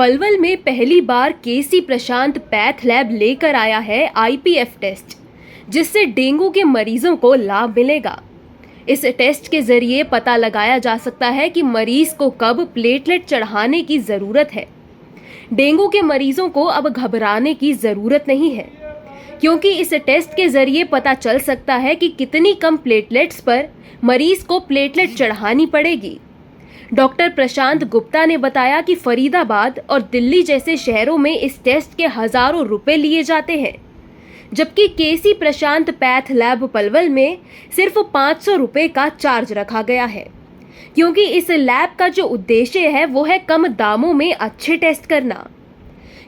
पलवल में पहली बार केसी प्रशांत path lab लेकर आया है आईपीएफ टेस्ट, जिससे डेंगू के मरीजों को लाभ मिलेगा। इस टेस्ट के जरिए पता लगाया जा सकता है कि मरीज को कब प्लेटलेट चढ़ाने की जरूरत है। डेंगू के मरीजों को अब घबराने की जरूरत नहीं है, क्योंकि इस टेस्ट के जरिए पता चल सकता है कि कितनी कम प्लेटलेट्स पर मरीज को प्लेटलेट चढ़ानी पड़ेगी। डॉक्टर प्रशांत गुप्ता ने बताया कि फरीदाबाद और दिल्ली जैसे शहरों में इस टेस्ट के हजारों रुपए लिए जाते हैं, जबकि केसी प्रशांत पैथ लैब पलवल में सिर्फ 500 रुपए का चार्ज रखा गया है, क्योंकि इस लैब का जो उद्देश्य है वो है कम दामों में अच्छे टेस्ट करना,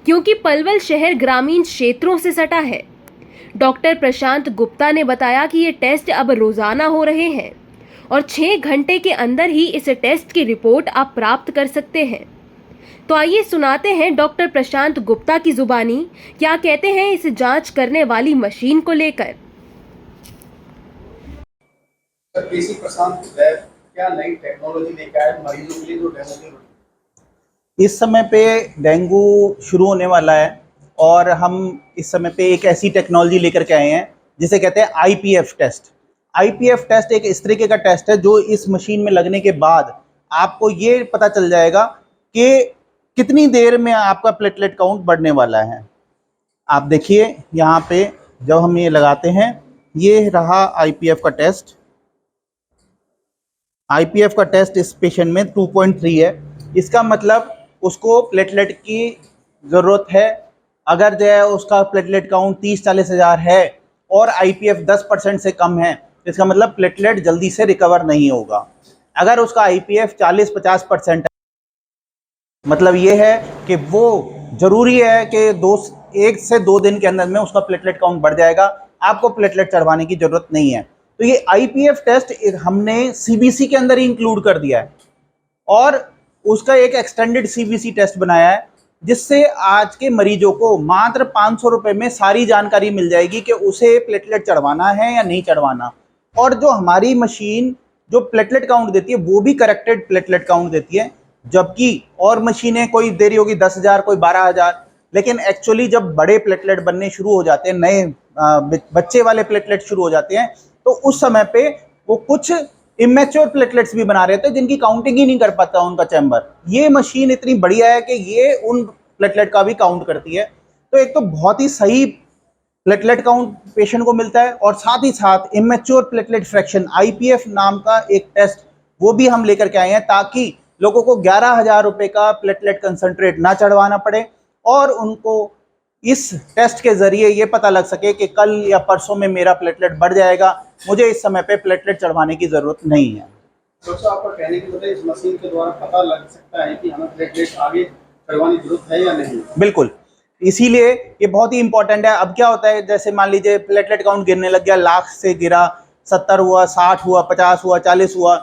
क्योंकि पलवल शहर ग्रामीण क्षेत्रों से सटा है। डॉक्टर प्रशांत गुप्ता ने बताया कि ये टेस्ट अब रोजाना हो रहे हैं और 6 घंटे के अंदर ही इस टेस्ट की रिपोर्ट आप प्राप्त कर सकते हैं। तो आइए सुनाते हैं डॉक्टर प्रशांत गुप्ता की जुबानी क्या कहते हैं इस जांच करने वाली मशीन को लेकर। केसी प्रशांत लैब क्या नई टेक्नोलॉजी लेकर आए मरीजों के लिए जो डेंगू की इस समय पे डेंगू शुरू होने वाला है और हम इस समय पे एक ऐसी टेक्नोलॉजी लेकर के आए हैं जिसे कहते हैं आईपीएफ टेस्ट। आईपीएफ टेस्ट एक इस तरीके का टेस्ट है जो इस मशीन में लगने के बाद आपको ये पता चल जाएगा कि कितनी देर में आपका प्लेटलेट काउंट बढ़ने वाला है। आप देखिए यहाँ पे जब हम ये लगाते हैं, ये रहा आईपीएफ का टेस्ट। आईपीएफ का टेस्ट इस पेशेंट में 2.3 है। इसका मतलब उसको प्लेटलेट की ज़रूरत है। अगर जो है उसका प्लेटलेट काउंट 30-40 हज़ार है और आईपीएफ 10% से कम है, इसका मतलब प्लेटलेट जल्दी से रिकवर नहीं होगा। अगर उसका आईपीएफ 40-50% है, मतलब ये है कि वो ज़रूरी है कि 1 से 2 दिन के अंदर में उसका प्लेटलेट काउंट बढ़ जाएगा, आपको प्लेटलेट चढ़वाने की ज़रूरत नहीं है। तो ये आईपीएफ टेस्ट हमने सीबीसी के अंदर ही इंक्लूड कर दिया है और उसका एक एक्सटेंडेड सीबीसी टेस्ट बनाया है, जिससे आज के मरीजों को मात्र 500 रुपये में सारी जानकारी मिल जाएगी कि उसे प्लेटलेट चढ़वाना है या नहीं चढ़वाना। और जो हमारी मशीन जो प्लेटलेट काउंट देती है वो भी करेक्टेड प्लेटलेट काउंट देती है, जबकि और मशीनें कोई दे रही होगी 10,000, कोई 12,000। लेकिन एक्चुअली जब बड़े प्लेटलेट बनने शुरू हो जाते हैं, नए बच्चे वाले प्लेटलेट शुरू हो जाते हैं, तो उस समय पे वो कुछ इमेच्योर प्लेटलेट्स भी बना रहे थे जिनकी काउंटिंग ही नहीं कर पाता उनका चैम्बर। ये मशीन इतनी बढ़िया है कि ये उन प्लेटलेट का भी काउंट करती है। तो एक तो बहुत ही सही प्लेटलेट काउंट पेशेंट को मिलता है और साथ ही साथ इमेच्योर प्लेटलेट फ्रैक्शन आईपीएफ नाम का एक टेस्ट वो भी हम लेकर के आए हैं, ताकि लोगों को 11,000 रुपये का प्लेटलेट कंसंट्रेट ना चढ़वाना पड़े और उनको इस टेस्ट के जरिए ये पता लग सके कि कल या परसों में मेरा प्लेटलेट बढ़ जाएगा, मुझे इस समय पे प्लेटलेट चढ़वाने की ज़रूरत नहीं है। डॉक्टर साहब, आपका कहने की मतलब इस मशीन के द्वारा पता लग सकता है कि हमें प्लेटलेट आगे चढ़वाने की जरूरत है या नहीं? बिल्कुल, इसीलिए ये बहुत ही इंपॉर्टेंट है। अब क्या होता है, जैसे मान लीजिए प्लेटलेट काउंट गिरने लग गया, 1,00,000 से गिरा, 70 हुआ, 60 हुआ, 50 हुआ, 40 हुआ,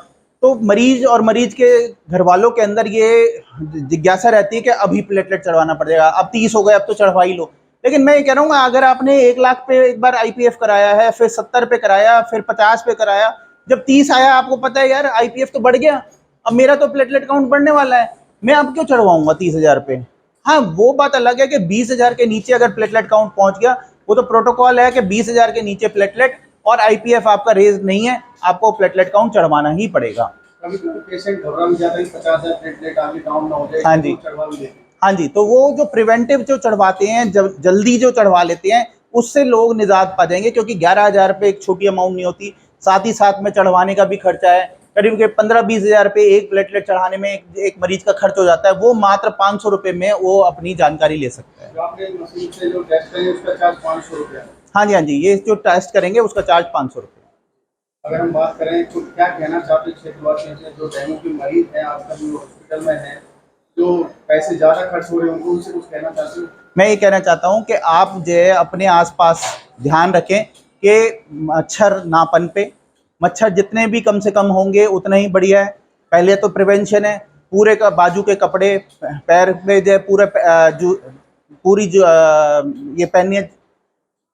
तो मरीज और मरीज के घर वालों के अंदर ये जिज्ञासा रहती है कि अभी प्लेटलेट चढ़वाना पड़ जाएगा, अब 30 हो गए अब तो चढ़वा ही लो। लेकिन मैं ये कह रहा हूँ, अगर आपने 1,00,000 पे एक बार आईपीएफ कराया है, फिर 70 पे कराया, फिर 50 पे कराया, जब 30 आया आपको पता है यार आईपीएफ तो बढ़ गया, अब मेरा तो प्लेटलेट काउंट बढ़ने वाला है, मैं अब क्यों चढ़वाऊंगा 30,000 पे। हाँ, वो बात अलग है कि 20,000 के नीचे अगर प्लेटलेट काउंट पहुंच गया, वो तो प्रोटोकॉल है कि 20,000 के नीचे प्लेटलेट और आईपीएफ आपका रेज नहीं है, आपको प्लेटलेट काउंट चढ़वाना ही पड़ेगा। कभी कभी पेशेंट घबरा भी जाता है कि 50,000 प्लेटलेट आगे काउंट ना हो जाए। हाँ जी, चढ़वा भी लेते हैं। हाँ जी, तो वो जो प्रिवेंटिव जो चढ़वाते हैं, जल्दी जो चढ़वा लेते हैं, उससे लोग निजात पा जाएंगे, क्योंकि 11,000 रुपये एक छोटी अमाउंट नहीं होती। साथ ही साथ में चढ़वाने का भी खर्चा है, करीब के 15-20 रुपये एक प्लेटलेट चढ़ाने में एक मरीज का खर्च हो जाता है। वो मात्र 500 रुपये में वो अपनी जानकारी ले सकता है। जो आपने मशीन से जो टेस्ट करेंगे उसका चार्ज 500 रुपये। हाँ जी, हाँ जी, ये जो टेस्ट करेंगे उसका चार्ज 500 रुपये। अगर हम बात करें तो क्या कहना चाहते हैं क्षेत्रवासियों से जो डेंगू के मरीज हैं, आपका जो हॉस्पिटल में है, जो पैसे ज़्यादा खर्च हो रहे हैं, उनको उनसे कुछ कहना चाहते हैं? मैं ये कहना चाहता हूँ कि आप जो है अपने आसपास ध्यान रखें कि मच्छर ना पनपे। मच्छर जितने भी कम से कम होंगे उतना ही बढ़िया है। पहले तो प्रिवेंशन है, पूरे का बाजू के कपड़े, पैर में जो पूरे पूरी जो ये पहननी है,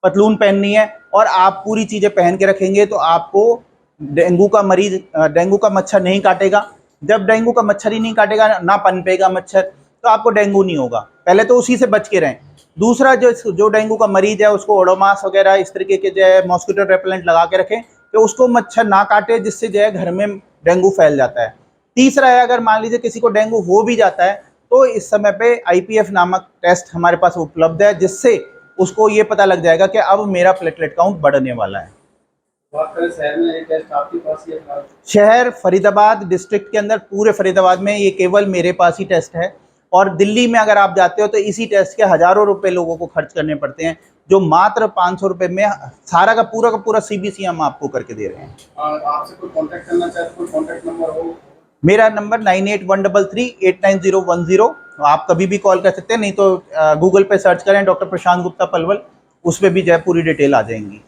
पतलून पहननी है, और आप पूरी चीज़ें पहन के रखेंगे तो आपको डेंगू का मच्छर नहीं काटेगा। जब डेंगू का मच्छर ही नहीं काटेगा, ना पनपेगा मच्छर, तो आपको डेंगू नहीं होगा। पहले तो उसी से बच के रहें। दूसरा, जो डेंगू का मरीज है उसको ओडोमास वगैरह इस तरीके के जो है मॉस्किटो रेपेलेंट लगा के रखें कि उसको मच्छर ना काटे, जिससे जो है घर में डेंगू फैल जाता है। तीसरा है, अगर मान लीजिए किसी को डेंगू हो भी जाता है तो इस समय पे IPF नामक टेस्ट हमारे पास उपलब्ध है, जिससे उसको ये पता लग जाएगा कि अब मेरा प्लेटलेट काउंट बढ़ने वाला है। बात करें शहर में, ये टेस्ट आपके पास ही है फिलहाल? शहर फरीदाबाद डिस्ट्रिक्ट के अंदर, पूरे फरीदाबाद में ये केवल मेरे पास ही टेस्ट है। और दिल्ली में अगर आप जाते हो तो इसी टेस्ट के हज़ारों रुपए लोगों को खर्च करने पड़ते हैं, जो मात्र 500 रुपये में सारा का पूरा CBC हम आपको करके दे रहे हैं। आपसे कोई कांटेक्ट करना चाहे तो कोई कांटेक्ट नंबर हो? मेरा नंबर 9813389010। आप कभी भी कॉल कर सकते हैं, नहीं तो गूगल पे सर्च करें डॉक्टर प्रशांत गुप्ता पलवल, उस पर भी जो है पूरी डिटेल आ जाएंगी।